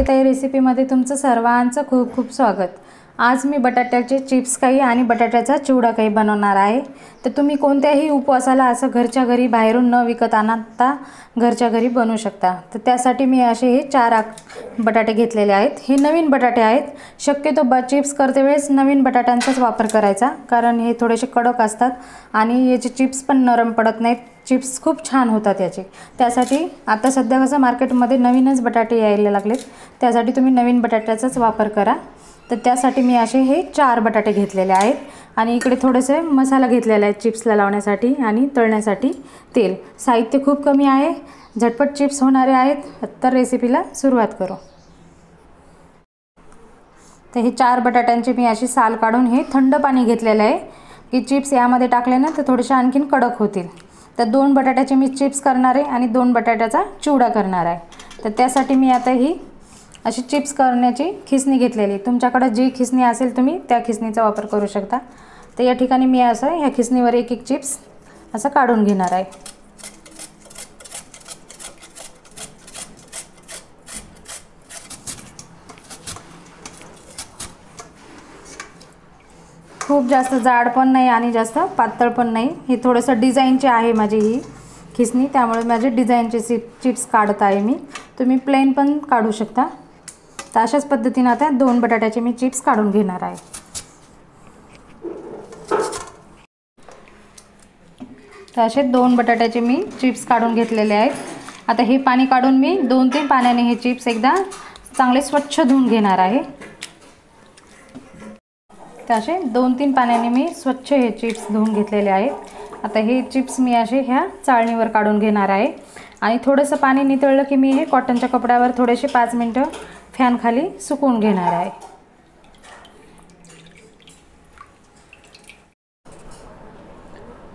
साविताई रेसिपीमध्ये तुमचं सर्वांचं खूप खूप स्वागत। आज मी बटाट्याचे चिप्स काही आणि बटाट्याचा चिवडा काही बनवणार आहे। तर तुम्ही कोणत्याही उपवासाला असं घरच्या घरी बाहेरून न विकत आणता घरच्या घरी बनवू शकता। तर त्यासाठी मी असे हे 4 बटाटे घेतलेले आहेत। हे नवीन बटाटे आहेत। शक्यतो चिप्स करते वेळेस नवीन बटाट्यांचाच वापर करायचा, कारण हे थोडेसे कडक असतात आणि याचे चिप्स पण नरम पडत नाहीत। चिप्स खूप छान होतात याचे। त्यासाठी आता सध्या कसं मार्केटमध्ये नवीनच बटाटे यायला लागलेत, त्यासाठी तुम्ही नवीन बटाट्याचाच वापर करा। तर त्यासाठी मी असे हे 4 बटाटे घेतलेले आहेत आणि इकडे थोडेसे मसाला घेतलेला आहे चिप्सला लावण्यासाठी आणि तळण्यासाठी तेल। साहित्य खूप कमी आहे, झटपट चिप्स होणारे आहेत। तर रेसिपीला सुरुवात करू। तर हे 4 बटाट्यांचे मी अशी साल काढून हे थंड पाणी घेतलेले आहे की चिप्स यामध्ये टाकले ना तर थोडेसे आणखीन कडक होतील। तर 2 बटाट्याचे मी चिप्स करणार आहे आणि 2 बटाट्याचा चिवडा करणार आहे। तर त्यासाठी मी आता ही अशी चिप्स करण्याची खिसणी घेतलेली। तुमच्याकडे जी खिसणी असेल तुम्ही त्या खिसणीचा वापर करू शकता। तर या ठिकाणी मी असं ह्या खिसणीवर एक एक चिप्स असं काढून घेणार आहे। खूप जास्त जाड पण नाही आणि जास्त पातळ पण नाही। हे थोडंसं डिझाईनचे आहे माझी ही खिसणी, त्यामुळे माझे डिझाईनचे चिप्स काढत आहे मी। तुम्ही प्लेन पण काढू शकता। तर अशाच पद्धतीने आता 2 बटाट्याचे मी चिप्स काढून घेणार आहे। तर असे 2 बटाट्याचे मी चिप्स काढून घेतलेले आहेत। आता हे पाणी काढून मी 2-3 पाण्याने हे चिप्स एकदा चांगले स्वच्छ धुवून घेणार आहे। तर असे 2-3 पाण्याने मी स्वच्छ हे चिप्स धुवून घेतलेले आहेत। आता हे चिप्स मी असे ह्या चाळणीवर काढून घेणार आहे आणि थोडंसं पाणी नितळलं की मी हे कॉटनच्या कपड्यावर थोडेसे 5 मिनिटं फॅन खाली सुकवून घेणार आहे।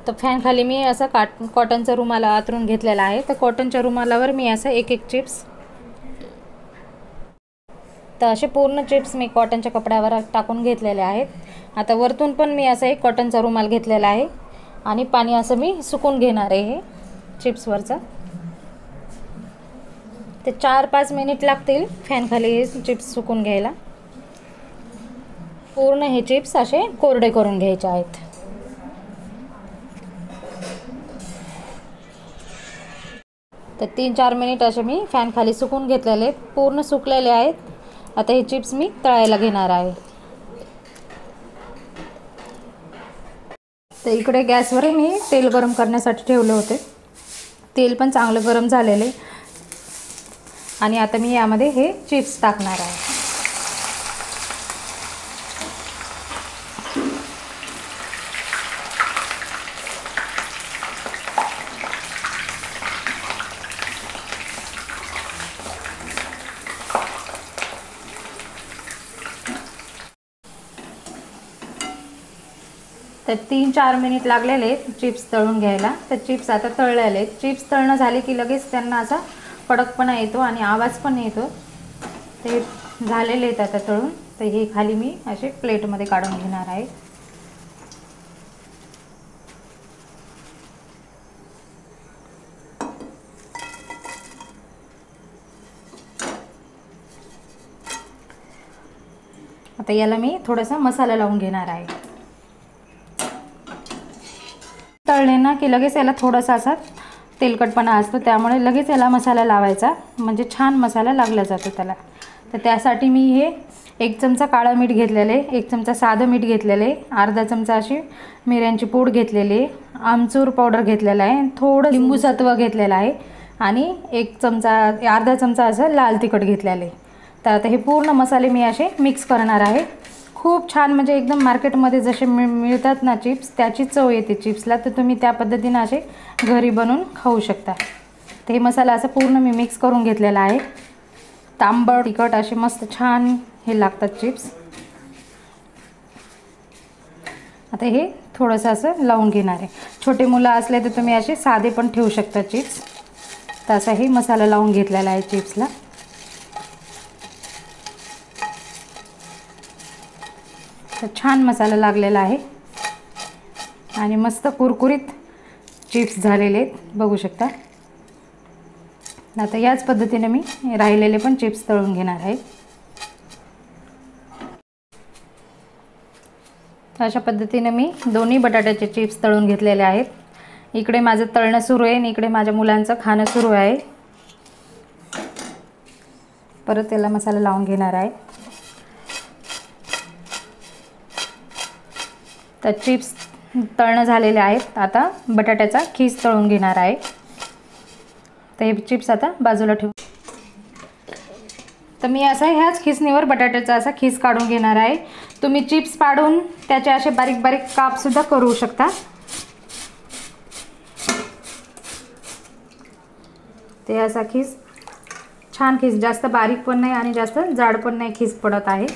तर फॅन खाली मी असं कॉटनचा रुमाल आतरून घेतलेला आहे। तर कॉटनच्या रुमालावर मी असं एक एक चिप्स, तर असे पूर्ण चिप्स मी कॉटनच्या कपड्यावर टाकून घेतलेले आहेत। आता वरतून पण मी असं एक कॉटनचा रुमाल घेतलेला आहे आणि पाणी असं मी सुकून घेणार आहे हे चिप्सवरचं। ते 4-5 मिनिट लागतील फॅन खाली हे चिप्स सुकून घ्यायला। पूर्ण हे चिप्स असे कोरडे करून घ्यायचे आहेत। तर 3-4 मिनिट असे मी फॅन खाली सुकून घेतलेले आहेत, पूर्ण सुकलेले आहेत। आता हे चिप्स मी तळायला घेणार आहे। तर इकडे गॅसवर मी तेल गरम करण्यासाठी ठेवले होते। तेल पण चांगलं गरम झालेले आणि आता मी यामध्ये हे चिप्स टाकणार आहे। तर 3-4 मिनिट लागलेले चिप्स तळून घ्यायला। तर चिप्स आता तळलेले। चिप्स तळणं झाले की लगेच त्यांना असा कडकपणा येतो आणि आवाज पण येतो। ते झालेले आहेत आता तळून। तर हे खाली मी असे प्लेटमध्ये काढून घेणार आहे। आता याला मी थोडासा मसाला लावून घेणार आहे। तळले ना की लगेच याला थोडासा असा तेलकटपणा असतो, त्यामुळे लगेच याला मसाला लावायचा, म्हणजे छान मसाला लागला जातो त्याला। तर त्यासाठी मी हे 1 चमचा काळं मीठ घेतलेले, 1 चमचा साधं मीठ घेतलेले, अर्धा चमचा अशी मिऱ्यांची पूड घेतलेली, आमचूर पावडर घेतलेला आहे, थोडं लिंबू सत्व घेतलेलं आहे आणि अर्धा चमचा असं लाल तिखट घेतलेले। तर आता हे पूर्ण मसाले मी असे मिक्स करणार आहे। खूप छान, म्हणजे एकदम मार्केटमध्ये जसे मिळतात ना चिप्स, त्याची चव येते चिप्सला। तर तुम्ही त्या पद्धतीने असे घरी बनवून खाऊ शकता। तर हे मसाला असं पूर्ण मी मिक्स करून घेतलेला आहे। तांबट तिखट असे मस्त छान हे लागतात चिप्स। आता हे थोडंसं असं लावून घेणार आहे। छोटे मुलं असले तर तुम्ही असे साधे पण ठेवू शकता चिप्स। तर असा हे मसाला लावून घेतलेला आहे चिप्सला। तर छान मसाला लागलेला आहे आणि मस्त कुरकुरीत चिप्स झालेले आहेत, बघू शकता। आता याच पद्धतीने मी राहिलेले पण चिप्स तळून घेणार आहे। अशा पद्धतीने मी दोन्ही बटाट्याचे चिप्स तळून घेतलेले आहेत। इकडे माझं तळणं सुरू आहे आणि इकडे माझ्या मुलांचं खाणं सुरू आहे। परत त्याला मसाला लावून घेणार आहे। तर चिप्स तळणं झालेले आहेत। आता बटाट्याचा खीस तळून घेणार आहे। तर हे चिप्स आता बाजूला ठेवू। तर मी असं ह्याच खिसणीवर बटाट्याचा असा खीस काढून घेणार आहे। तुम्ही चिप्स पाडून त्याचे असे बारीक बारीक काप सुद्धा करू शकता। ते असा खीस छान खीस, जास्त बारीक पण नाही आणि जास्त जाड पण नाही खीस पडत आहे।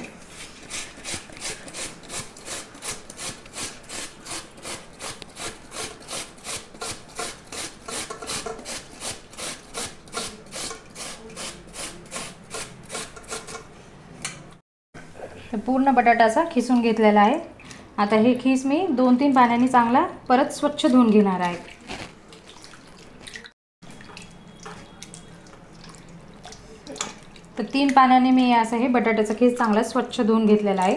पूर्ण बटाटा असा खिसून घेतलेला आहे। आता हे खीस मी 2-3 पाण्याने चांगला परत स्वच्छ धुवून घेणार आहे। तर 3 पाण्याने मी असं हे बटाट्याचं खीस चांगला स्वच्छ धुवून घेतलेला आहे।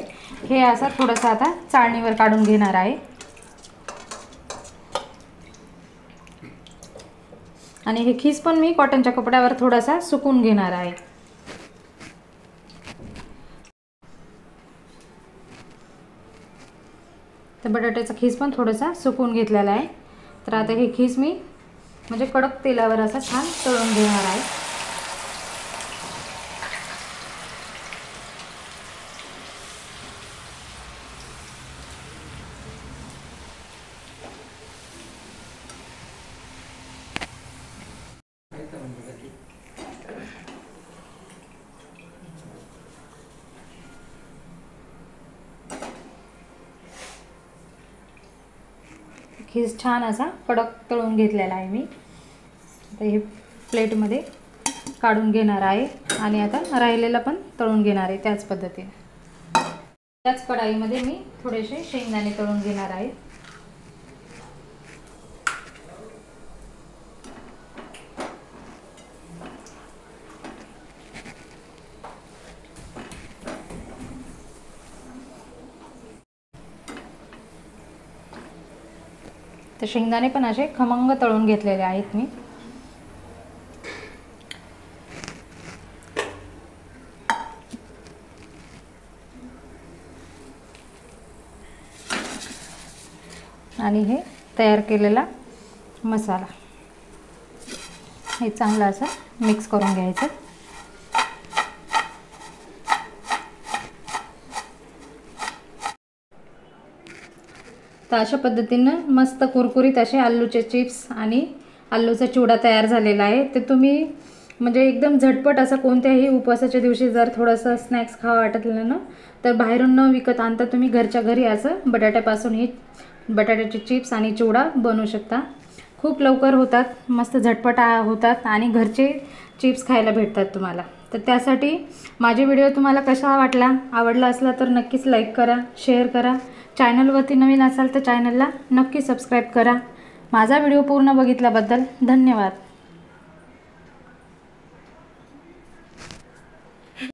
हे असं थोडंसं आता चाळणीवर काढून घेणार आहे आणि हे खीस पण मी कॉटनच्या कपड्यावर थोडासा सुकून घेणार आहे। तर बटाट्याचा खीस पण थोडासा सुकून घेतलेला आहे। तर आता हे खीस मी म्हणजे कडक तेलावर असं छान तळून घेणार आहे। खीस छान असा कडक तळून घेतलेला आहे मी। आता हे प्लेटमध्ये काढून घेणार आहे आणि आता राहिलेला पण तळून घेणार आहे त्याच पद्धतीने। त्याच कढाईमध्ये मी थोडेसे शेंगदाणे तळून घेणार आहे। तर शेंगदाणे पण असे खमंग तळून घेतलेले आहेत मी। आणि हे तयार केलेला मसाला हे चांगलं असं मिक्स करून घ्यायचं। तर अशा पद्धतीनं मस्त कुरकुरीत असे आलूचे चिप्स आणि आलूचा चिवडा तयार झालेला आहे। ते तुम्ही म्हणजे एकदम झटपट असं कोणत्याही उपवासाच्या दिवशी जर थोडंसं स्नॅक्स खावं वाटलं ना तर बाहेरून न विकत आणता तुम्ही घरच्या घरी असं बटाट्यापासून ही बटाट्याचे चिप्स आणि चिवडा बनवू शकता। खूप लवकर होतात, मस्त झटपट होतात आणि घरचे चिप्स खायला भेटतात तुम्हाला। तर त्यासाठी माझे व्हिडिओ तुम्हाला कसा वाटला, आवडला असला तर नक्कीच लाईक करा, शेअर करा। चॅनलवरती नवीन असाल तर चॅनलला नक्की सबस्क्राईब करा। माझा व्हिडिओ पूर्ण बघितल्याबद्दल धन्यवाद।